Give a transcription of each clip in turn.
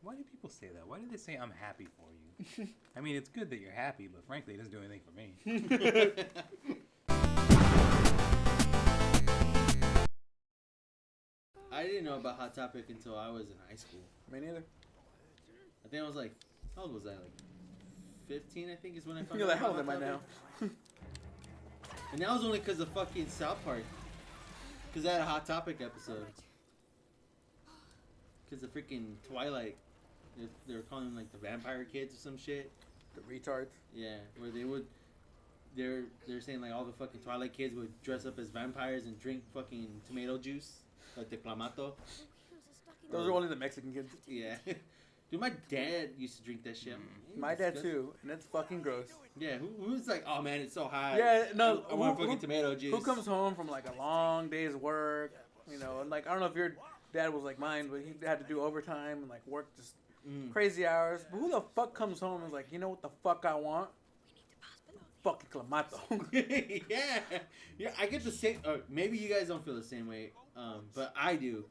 Why do people say that? Why do they say I'm happy for you? I mean, it's good that you're happy, but frankly, it doesn't do anything for me. I didn't know about Hot Topic until I was in high school. Me neither. I think I was like, how old was I? Like 15, I think is when I found You're out. like, how old about am I Hot now? Topic. And that was only because of fucking South Park. Because I had a Hot Topic episode. Because the freaking Twilight, they were calling them like the vampire kids or some shit. The retards. Yeah, where they're saying like all the fucking Twilight kids would dress up as vampires and drink fucking tomato juice, like the clamato. Those are only the Mexican kids. Yeah. Dude, my dad used to drink that shit. My dad too, and it's fucking gross. Yeah, who's like, oh man, it's so hot. Yeah, no. I want fucking tomato juice. Who comes home from like a long day's work, you know, and like I don't know if your dad was like mine, but he had to do overtime and like work just crazy hours. But who the fuck comes home and is like, you know what the fuck I want? Fucking clamato. yeah. I get the same. Maybe you guys don't feel the same way, but I do.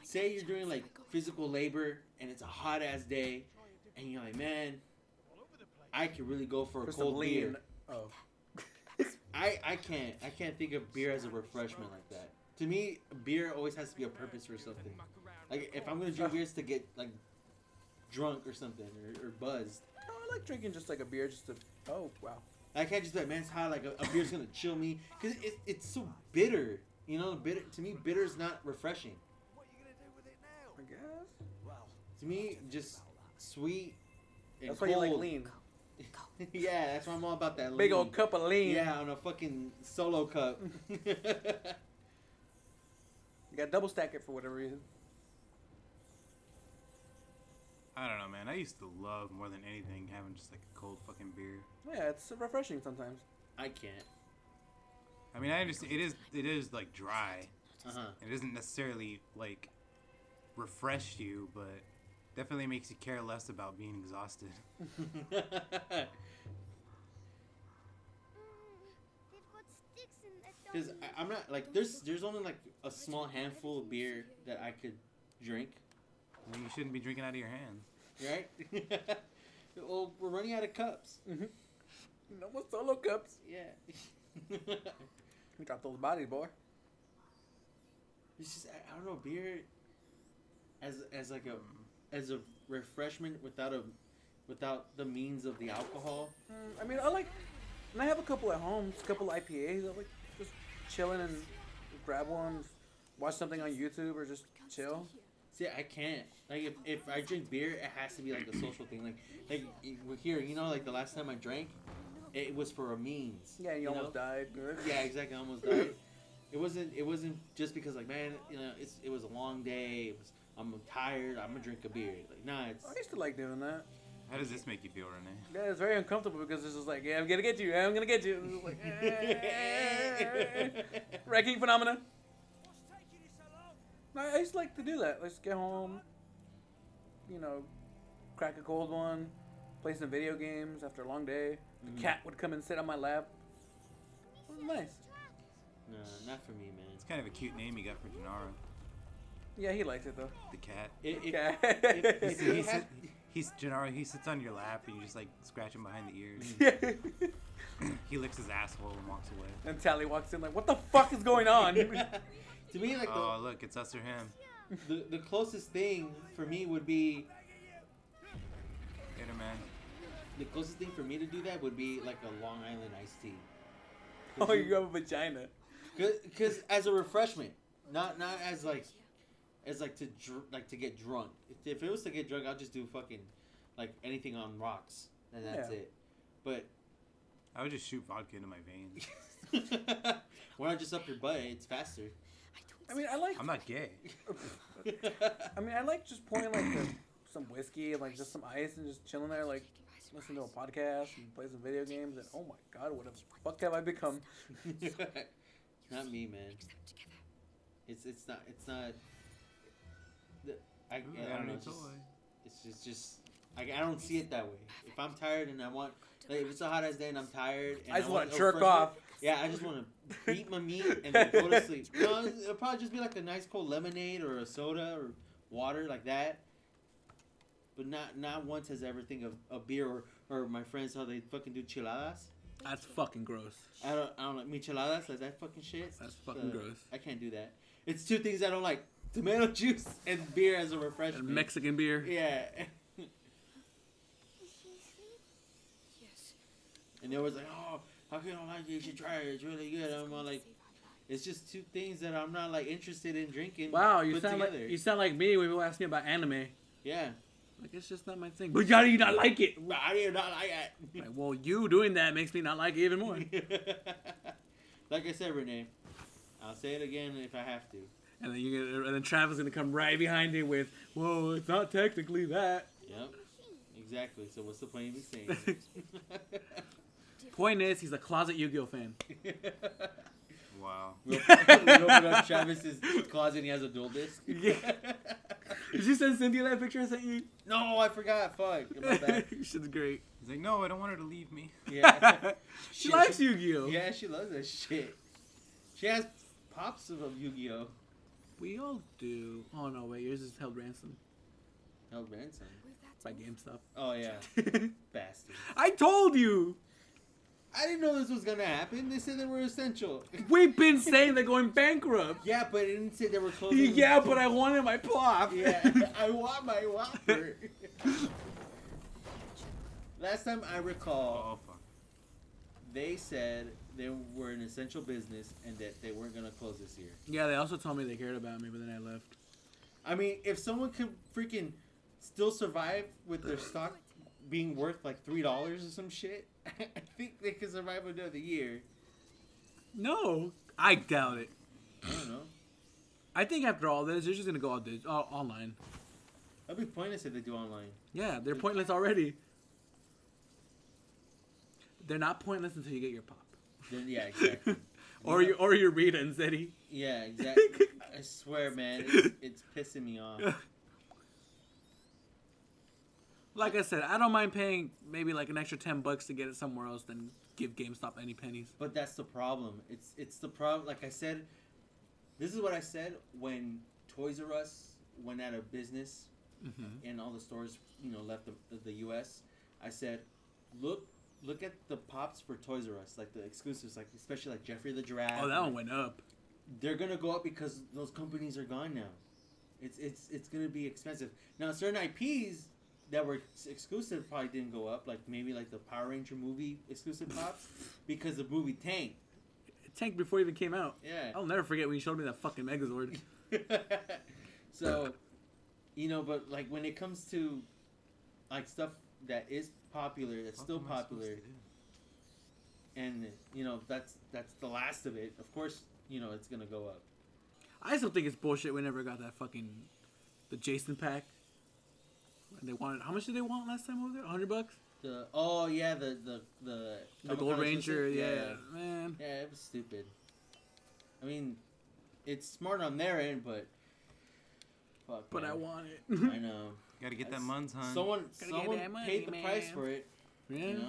Say you're doing like physical labor and it's a hot ass day, and you're like, man, I could really go for a cold beer. Oh. I can't think of beer as a refreshment like that. To me, beer always has to be a purpose for something. Like if I'm gonna drink beers to get like drunk or something or buzzed. No, I like drinking just like a beer just to. Oh wow. I can't just be like, man, it's hot. Like a beer's gonna chill me because it's so bitter. You know, bitter to me, bitter is not refreshing. I guess. To me, just sweet and That's why cold. you like lean. Yeah, that's why I'm all about that lean. Big old cup of lean. Yeah, on a fucking solo cup. You got double stack it for whatever reason. I don't know, man. I used to love more than anything having just like a cold fucking beer. Yeah, it's refreshing sometimes. I can't. I mean, I understand it is like dry. Uh-huh. It doesn't necessarily like refresh you, but definitely makes you care less about being exhausted. Because I'm not like there's only like a small handful of beer that I could drink. Well, you shouldn't be drinking out of your hands, Right? Well, we're running out of cups. Mm-hmm. No more solo cups. Yeah. We got those bodies, boy. It's just I don't know, beer as like a refreshment without the means of the alcohol. I mean, and I have a couple at home, just a couple IPAs. I like just chilling and grab one, watch something on YouTube or just chill. See, I can't. Like if I drink beer, it has to be like a social thing. Like we're here, you know, like the last time I drank, it was for a means. Yeah, you almost died. Yeah, exactly. I almost died. It wasn't just because like, man, you know, it was a long day. I'm tired. I'm gonna drink a beer. Like, nah, it's. I used to like doing that. How does this make you feel, Renee? Yeah, it's very uncomfortable because it's just like, yeah, I'm gonna get you. I'm gonna get you. And it's like, wrecking phenomena. I used to like to do that. Let's get home, you know, crack a cold one, play some video games after a long day. The cat would come and sit on my lap. It was nice. No, not for me, man. It's kind of a cute name you got for Gennaro. Yeah, he likes it though. The cat. Cat. He's Gennaro. He sits on your lap and you just like scratch him behind the ears. He licks his asshole and walks away. And Tally walks in like, what the fuck is going on? To me, like look, it's us or him. The closest thing for me would be. Get him, man. The closest thing for me to do that would be like a Long Island iced tea. Oh, you have a vagina. Because as a refreshment, not as to get drunk. If it was to get drunk, I'll just do fucking like anything on rocks, and that's it. But I would just shoot vodka into my veins. why not just up your butt? It's faster. I mean, I like. I'm not gay. I mean, I like just pouring like some whiskey and like just some ice and just chilling there, like listening to a podcast and play some video games. And oh my god, what the fuck have I become? Not me, man. It's not. I don't know. It's just I don't see it that way. If I'm tired and I want, like, if it's a hot ass day and I'm tired, and I just want to jerk off. Yeah, I just want to eat my meat and then go to sleep. No, it'll probably just be like a nice cold lemonade or a soda or water like that. but not once has I ever think of a beer or my friends how they fucking do chiladas. That's fucking gross. I don't like micheladas. Like that fucking shit. That's fucking gross. I can't do that. It's two things I don't like: tomato juice and beer as a refreshment. And Mexican beer. Yeah. Yes. And they was like, "Oh, how can you don't like it? You should try it. It's really good." I'm all like, it's just two things that I'm not like interested in drinking. Wow, you put sound together. like me when people ask me about anime. Yeah. Like, it's just not my thing. But how do you not like it? I do not like it. Like, well, you doing that makes me not like it even more. Like I said, Renee, I'll say it again if I have to. And then Travis is gonna come right behind you with, "Whoa, it's not technically that." Yep. Exactly. So what's the point of me saying it? Point is, he's a closet Yu-Gi-Oh fan. Wow. We open up Travis's closet and he has a dual disc. Yeah. Did you send Cynthia that picture I sent you? No, I forgot. Fuck. My bad. Shit's great. He's like, no, I don't want her to leave me. Yeah. She likes Yu-Gi-Oh. Yeah, she loves that shit. She has pops of Yu-Gi-Oh. We all do. Oh no, wait, yours is held ransom Held ransom. by GameStop. Oh yeah, bastard. I told you. I didn't know this was gonna happen. They said they were essential. We've been saying they're going bankrupt. Yeah, but it didn't say they were closing. Yeah, but I wanted my plop. Yeah, I want my Whopper. Last time I recall, Oh, fuck. they said they were an essential business and that they weren't gonna close this year. Yeah, they also told me they cared about me, but then I left. I mean, if someone could freaking still survive with their stock being worth like $3 or some shit, I think they could survive another year. No, I doubt it. I don't know. I think after all this, they're just gonna go all online. That'd be pointless if they do online. Yeah, they're pointless already. They're not pointless until you get your pop. Then, yeah, exactly. or your Rita and Zeddy. Yeah, exactly. I swear, man, it's pissing me off. Like I said, I don't mind paying maybe like an extra $10 to get it somewhere else than give GameStop any pennies. But that's the problem. It's the problem. Like I said, this is what I said when Toys R Us went out of business and all the stores, left the U.S. I said, look at the pops for Toys R Us, like the exclusives, like especially like Jeffrey the Giraffe. Oh, that one went up. They're gonna go up because those companies are gone now. It's gonna be expensive now. Certain IPs that were exclusive probably didn't go up, like maybe like the Power Ranger movie exclusive pops because the movie tanked. It tanked before it even came out. Yeah. I'll never forget when you showed me that fucking Megazord. So, but like when it comes to like stuff that is popular, that's still What am I supposed popular, to do? and that's the last of it. Of course, it's gonna go up. I still think it's bullshit we never got that fucking the Jason pack. And they wanted, how much did they want last time over there? $100? The Gold Ranger, yeah, man. Yeah, it was stupid. I mean, it's smart on their end, but fuck. But man. I want it. I know. Gotta get that Muns, hun. Someone Gotta get that money, paid the price man. for it. Yeah. You know?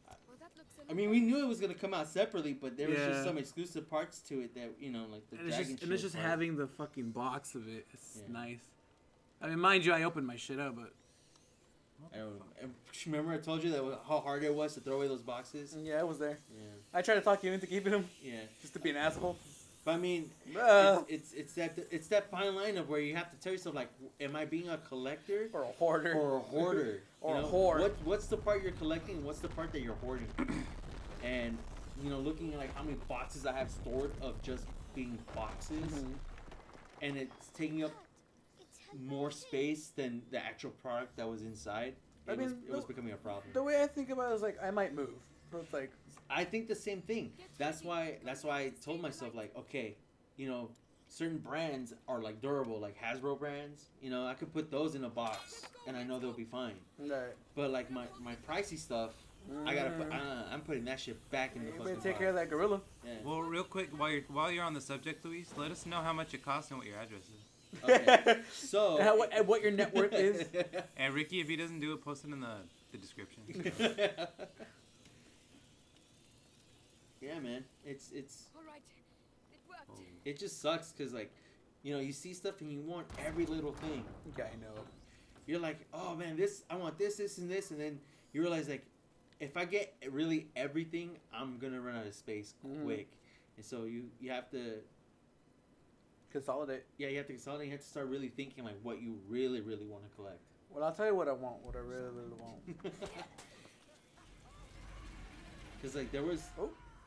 Well, that looks a I mean, we knew it was gonna come out separately, but there was Yeah. just some exclusive parts to it that like the And it's Dragon just, and it's Shield just part. having the fucking box of it. It's Yeah. nice. I mean, mind you, I opened my shit up, but I don't know. Remember I told you that how hard it was to throw away those boxes? yeah, I was there. Yeah. I tried to talk you into keeping them Yeah. just to be an asshole. But I mean, Uh, it's that fine line of where you have to tell yourself like, am I being a collector or a hoarder. or a hoarder? Or You a know? whore. What's the part you're collecting and what's the part that you're hoarding? And looking at like how many boxes I have stored of just being boxes, Mhm. and it's taking up more space than the actual product that was inside. I mean, It was becoming a problem. The way I think about it is like, I might move. So it's like, I think the same thing. That's why I told myself like, okay, certain brands are like durable, like Hasbro brands. I could put those in a box and I know they'll be fine. right. But like my pricey stuff, I gotta put. I'm putting that shit back in the You fucking better take box. care of that gorilla. Yeah. Well, real quick, while you're on the subject, Luis, let us know how much it costs and what your address is. Okay. So and what your net worth is. And Ricky, if he doesn't do it, post it in the description. Yeah, man. It's All right. It worked. it just sucks because like, you see stuff and you want every little thing. Yeah, I know. you're like, oh man, I want this, and this, and then you realize like, if I get really everything, I'm gonna run out of space quick, and so you have to consolidate. Yeah, you have to consolidate. You have to start really thinking like what you really, really want to collect. Well, I'll tell you what I want. What I really, really want. Because like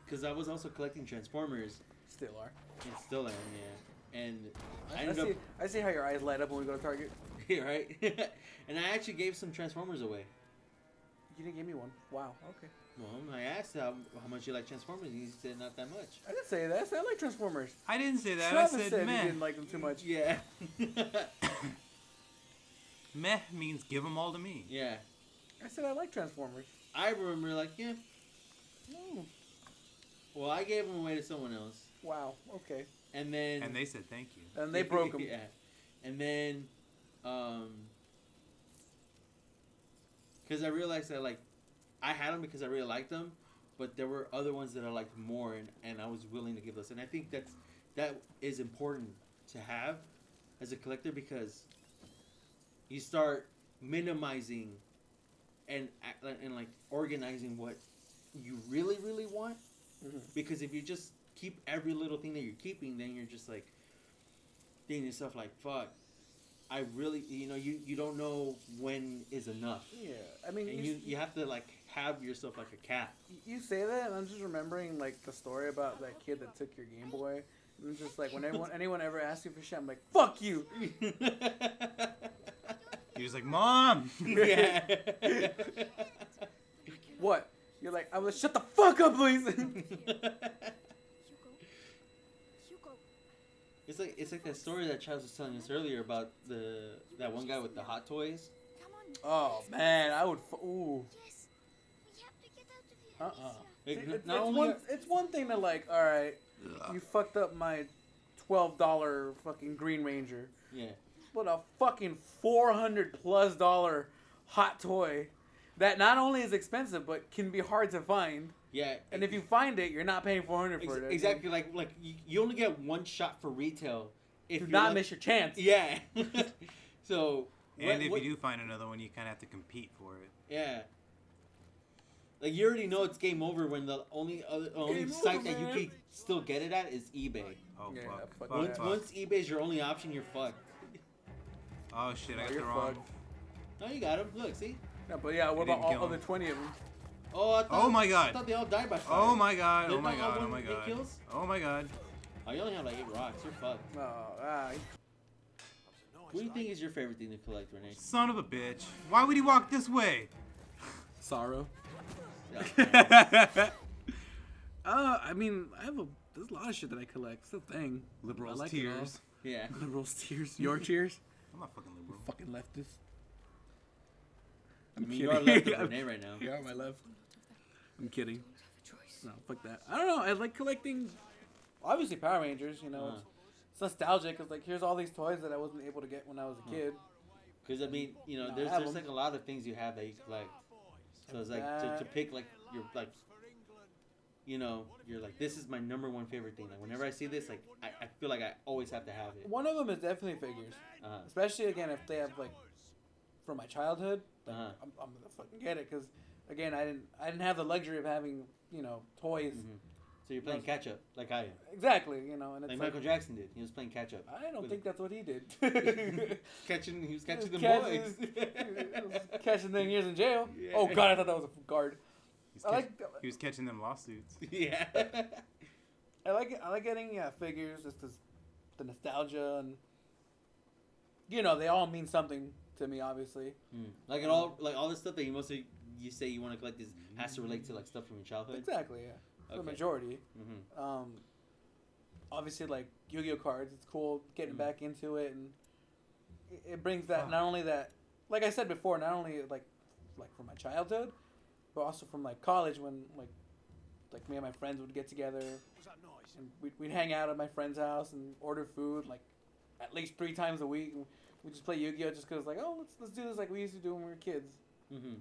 because I was also collecting Transformers. Still are. And still am, yeah. And I see how your eyes light up when we go to Target. Yeah, right. And I actually gave some Transformers away. You didn't give me one. Wow. Okay. Well, I asked how much you like Transformers, and you said not that much. I didn't say that. I said I like Transformers. I didn't say that. Travis I said said meh. he didn't like them too much. Yeah. Meh means give them all to me. Yeah. I said I like Transformers. I remember like, yeah. No. Well, I gave them away to someone else. Wow. Okay. And then... And they said thank you. And they broke them. Yeah. And then... Because I realized that, like, I had them because I really liked them, but there were other ones that I liked more, and I was willing to give those. And I think that is important to have as a collector, because you start minimizing and like organizing what you really, really want. Mm-hmm. Because if you just keep every little thing that you're keeping, then you're just like thinking to yourself like, fuck, I really, you don't know when is enough. Yeah, I mean, And you have to like have yourself like a cat. You say that, and I'm just remembering like the story about that kid that took your Game Boy. And it's just like when anyone ever asks you for shit, I'm like, fuck you. He was like, Mom. Yeah. What? You're like, I was shut the fuck up, please. It's like that story that Charles was telling us earlier about that one guy with the hot toys. Oh man, I would. Ooh. Yes, we have to get out of here. It's one thing to like, all right, you fucked up my $12 fucking Green Ranger. Yeah. But a fucking $400+ hot toy that not only is expensive but can be hard to find. Yeah. And if you find it, you're not paying $400 for it. Exactly. Like you only get one shot for retail. Do not miss your chance. Yeah. So. And if you do find another one, you kind of have to compete for it. Yeah. Like you already know it's game over when the only site that you can still get it at is eBay. Oh Yeah, fuck. fuck Once eBay's your only option, you're fucked. Oh shit! I got you're the wrong. fucked. No, you got him. Look, see. Yeah, but yeah, what They about didn't kill all other him. 20 of them? Oh, I thought, Oh my god. I thought they all died by fire. Oh my god. Did Oh my not all god. Oh one my hit god. kills? Oh my god. Oh, you only have like 8 rocks. You're fucked. Oh, What do you think is your favorite thing to collect, Renee? Son of a bitch. Why would he walk this way? sorrow. Yeah. I mean, there's a lot of shit that I collect. It's the thing. Liberals I like it all. tears. Yeah. Liberals tears. Your cheers. I'm not fucking liberal. Fucking leftist. I mean, you are left of Renee right now. You are my left. I'm kidding. Don't have a choice. No, fuck that. I don't know. I like collecting. Obviously, Power Rangers. You know, it's nostalgic. Cause like here's all these toys that I wasn't able to get when I was a kid. Because I mean, No, I there's have them. like a lot of things you have that you collect. So it's like to pick like your like, you're like, this is my number one favorite thing. Like whenever I see this, like I feel like I always have to have it. One of them is definitely figures. Especially again if they have like from my childhood. Like, Uh-huh. I'm gonna fucking get it because again I didn't have the luxury of having toys. Mm-hmm. So you're playing catch up, like I am. Exactly, and it's Like Michael Jackson did. He was playing catch up. I don't think that's what he did. He was catching the Catches- boys. Catching them years in jail. Yeah. Oh god, I thought that was a guard. He was catching them lawsuits. Yeah. I like getting figures just as the nostalgia and they all mean something to me obviously. Like all this stuff that you say you want to collect has to relate to like stuff from your childhood. Exactly, yeah. For the Okay. majority. Mm-hmm. Obviously like Yu-Gi-Oh cards, it's cool getting back into it and it brings that not only that like I said before, not only like from my childhood, but also from like college when like me and my friends would get together and we'd hang out at my friend's house and order food like at least 3 times a week. And we just play Yu-Gi-Oh just because like let's do this like we used to do when we were kids. Mm-hmm.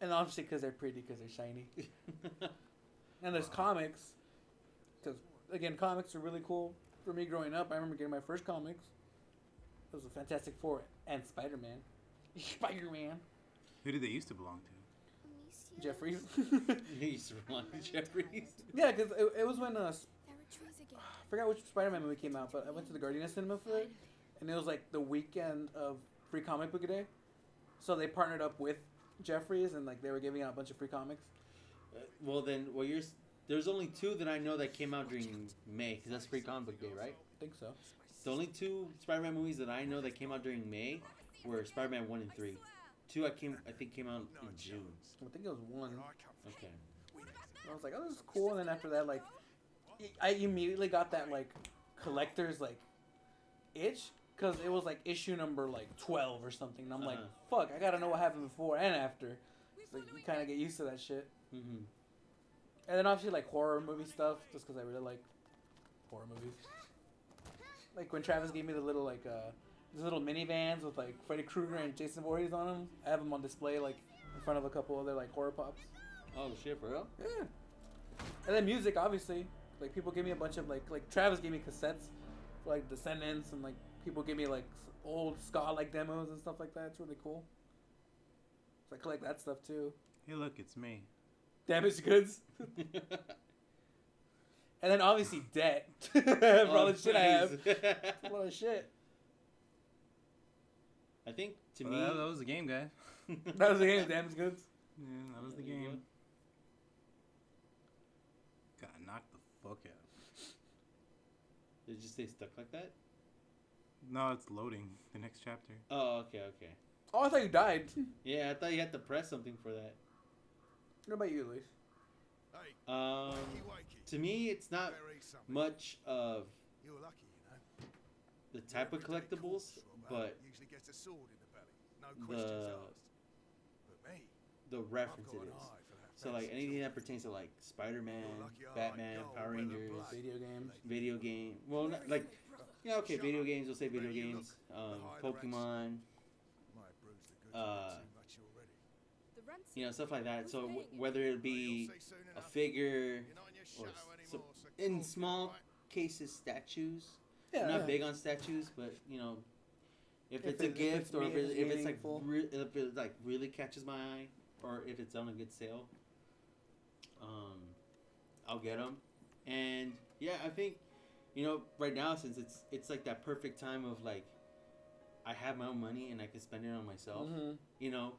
And obviously because they're pretty, because they're shiny. And there's comics. Because again, comics are really cool for me growing up. I remember getting my first comics. It was a Fantastic Four and Spider-Man. Spider-Man. Who did they used to belong to? Jeffries. He used to belong to Jeffries. Yeah, because it was when There are trees again. I forgot which Spider-Man movie came out, but I went to the Gardena Cinema for it, and it was like the weekend of Free Comic Book Day, so they partnered up with Jeffries, and like they were giving out a bunch of free comics. There's only 2 that I know that came out during May, because that's Free Comic Book Day, right? I think so. The only 2 Spider-Man movies that I know that came out during May were Spider-Man 1 and 3. 2 I think came out in June. I think it was 1. Okay. I was like, oh, this is cool, and then after that, like, I immediately got that like collector's like itch, because it was like issue number like 12 or something, and I'm like, fuck, I gotta know what happened before and after. So you kind of get used to that shit. Mm-hmm. And then obviously like horror movie stuff, just because I really like horror movies. Like when Travis gave me the little like these little minivans with like Freddy Krueger and Jason Voorhees on them. I have them on display like in front of a couple other like horror pops. Oh shit, for real? Yeah. And then music, obviously. Like people give me a bunch of like Travis gave me cassettes for like Descendants, and like people give me like old ska like demos and stuff like that. It's really cool. So I collect that stuff too. Hey, look, it's me. Damaged goods. And then obviously debt for all the shit I have. A lot of shit. I think to Well, me that was the game, guys. That was the game, damaged goods. Yeah, that was the game. Got knocked the fuck out. Did you stay stuck like that? No, it's loading the next chapter. Oh, okay. Oh, I thought you died. Yeah, I thought you had to press something for that. What about you, Luis? To me, it's not much of the type of collectibles, but the reference it is. So like anything that pertains to like Spider-Man, Batman, Power Rangers, video game. Well, not, like okay, video games. We'll say video games. Pokemon. Stuff like that. So whether it be a figure or in small cases statues. Yeah, I'm not big on statues, but if it's a gift or if it's like if it like really catches my eye or if it's on a good sale, I'll get them. And yeah, I think right now since it's like that perfect time of like I have my own money and I can spend it on myself. Mm-hmm.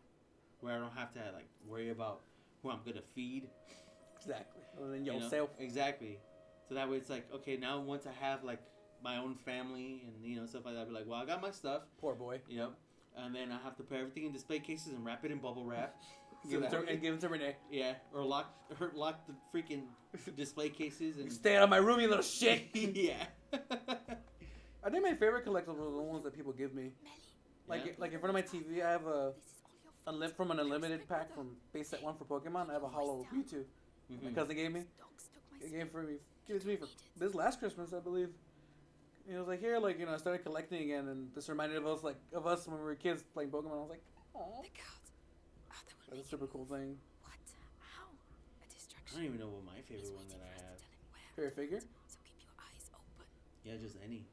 Where I don't have to like worry about who I'm gonna feed. Exactly. Other than yourself. Exactly. So that way it's like, okay, now once I have like my own family and stuff like that, I'll be like, well, I got my stuff. Poor boy. And then I have to put everything in display cases and wrap it in bubble wrap. Give it to Renee. Yeah, or lock the freaking display cases and stay out of my room, you little shit. Yeah. I think my favorite collectibles are the ones that people give me. Like in front of my TV, I have from an unlimited pack from base set 1 for Pokemon. I have a hollow Mewtwo. Because they gave me. They gave it to me for this last Christmas, I believe. It was like here, like I started collecting again, and this reminded of us when we were kids playing Pokemon. I was like, oh, that's a super cool thing. I don't even know what my favorite one that I have. Favorite figure? Yeah, just any.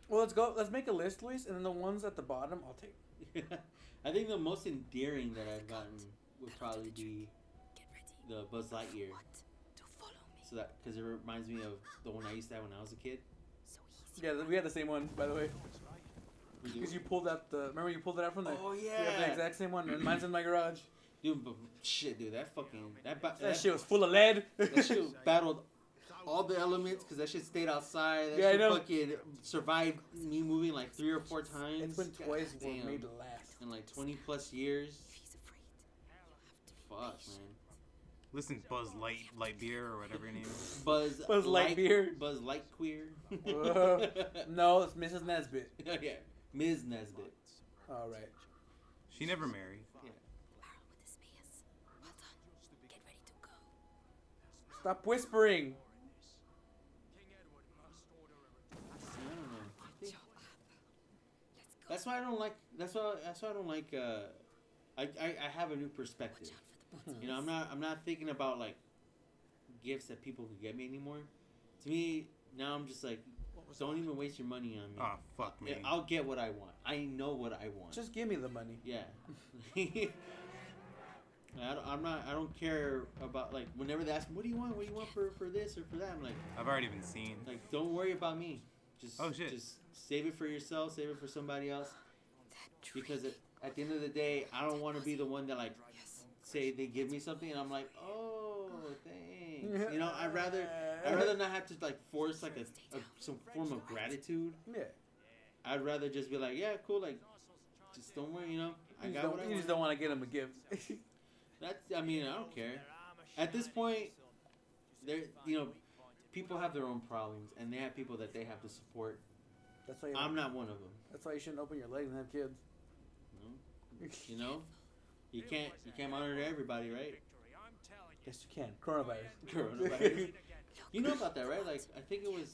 Well, let's make a list, Luis, and then the ones at the bottom, I'll take. I think the most endearing that I've gotten would probably be the Buzz Lightyear. So that because it reminds me of the one I used to have when I was a kid. Yeah, we had the same one, by the way. Because you pulled out remember you pulled it out from the. Oh yeah. We have the exact same one, and mine's in my garage. Dude, but shit, dude, that shit was full of lead. That shit battled all the elements because that shit stayed outside. That shit fucking survived me moving like 3 or 4 times. It's been twice made to last. In like 20 plus years. Fuck, man. Listen, Buzz Lightbeer or whatever your name is. Buzz Lightbeer. Buzz Lightqueer. No, it's Mrs. Nesbitt. Yeah, Ms. Nesbitt. All right. She never married. Yeah. Stop whispering. I don't know. That's why I don't like. That's why I don't like. I have a new perspective. I'm not thinking about like gifts that people could get me anymore. To me, now I'm just like, don't even waste your money on me. Oh, fuck me. I'll get what I want. I know what I want. Just give me the money. Yeah. I don't care about, like, whenever they ask me, what do you want for this or for that? I'm like, I've already been seen. like, don't worry about me. Just, Oh, shit. Just save it for yourself. Save it for somebody else. Because at the end of the day, I don't want to be the one that, like, say they give me something and I'm like, oh, thanks. You know, I'd rather not have to, like, force, like, some form of gratitude. Yeah. I'd rather just be like, yeah, cool, like, just don't worry, you know. I got what I want. You just don't want to get them a gift. I mean, I don't care. At this point, people have their own problems, and they have people that they have to support. That's why I'm not one of them. That's why you shouldn't open your legs and have kids. No. You know, you can't monitor everybody, right? Yes, you can. Coronavirus. You know about that, right? Like, I think it was.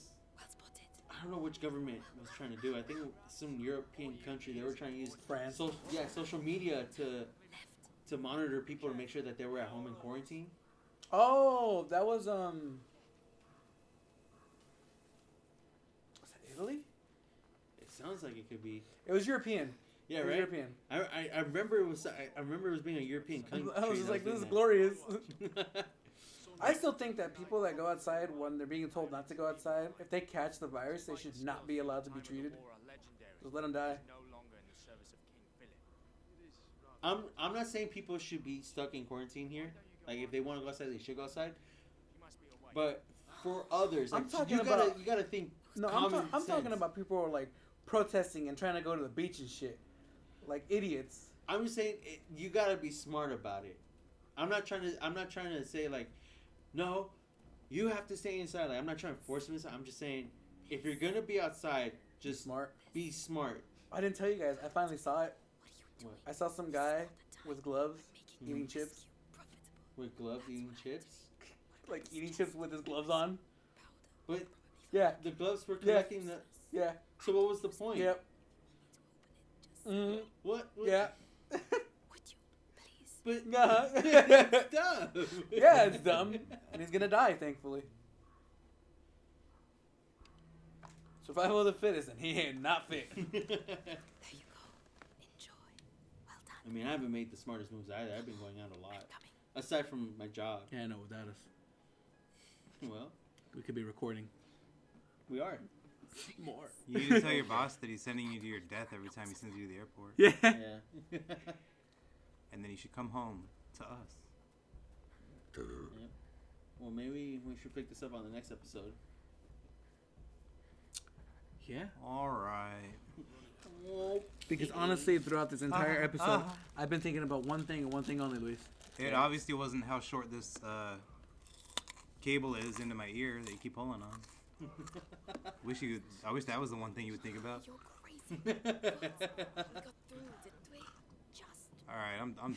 I don't know which government was trying to do. I think some European country, they were trying to use France. Social media to monitor people to make sure that they were at home in quarantine. Oh, that was Was that Italy? It sounds like it could be. It was European. Yeah, It was right. European. I remember it was. I remember it was being a European country. I was just like, this is doing glorious. that. I still think that people that go outside when they're being told not to go outside, if they catch the virus, they should not be allowed to be treated. Just let them die. I'm not saying people should be stuck in quarantine here. Like, if they want to go outside, they should go outside. But for others, like, I'm talking you gotta think. No, I'm talking about people who are like protesting and trying to go to the beach and shit, like idiots. I'm just saying you gotta be smart about it. I'm not trying to say like, no, you have to stay inside. Like, I'm not trying to force them inside. I'm just saying, if you're gonna be outside, just Smart. be smart. I didn't tell you guys. I finally saw it. What? I saw some guy with gloves eating chips. With gloves eating chips. Like eating chips with his gloves on. But Yeah. the gloves were collecting the. Yeah. So what was the point? Yep. Mm-hmm. What? Yeah. But Uh-huh. it's dumb. Yeah, it's dumb. And he's gonna die, thankfully. Survival of the fittest, and he ain't not fit. There you go. Enjoy. Well done. I mean, I haven't made the smartest moves either. I've been going out a lot. Coming. Aside from my job. Yeah, I know, without us. Well, We could be recording. we are. More. You need to tell your boss that he's sending you to your death every time he sends you to the airport. Yeah. Yeah. And then you should come home to us. Yep. Well, maybe we should pick this up on the next episode. Yeah. All right. Because honestly, throughout this entire episode, I've been thinking about one thing and one thing only, Luis. It obviously wasn't how short this cable is into my ear that you keep pulling on. I wish that was the one thing you would think about. You're crazy. We got through, didn't we? Just. All right, I'm done.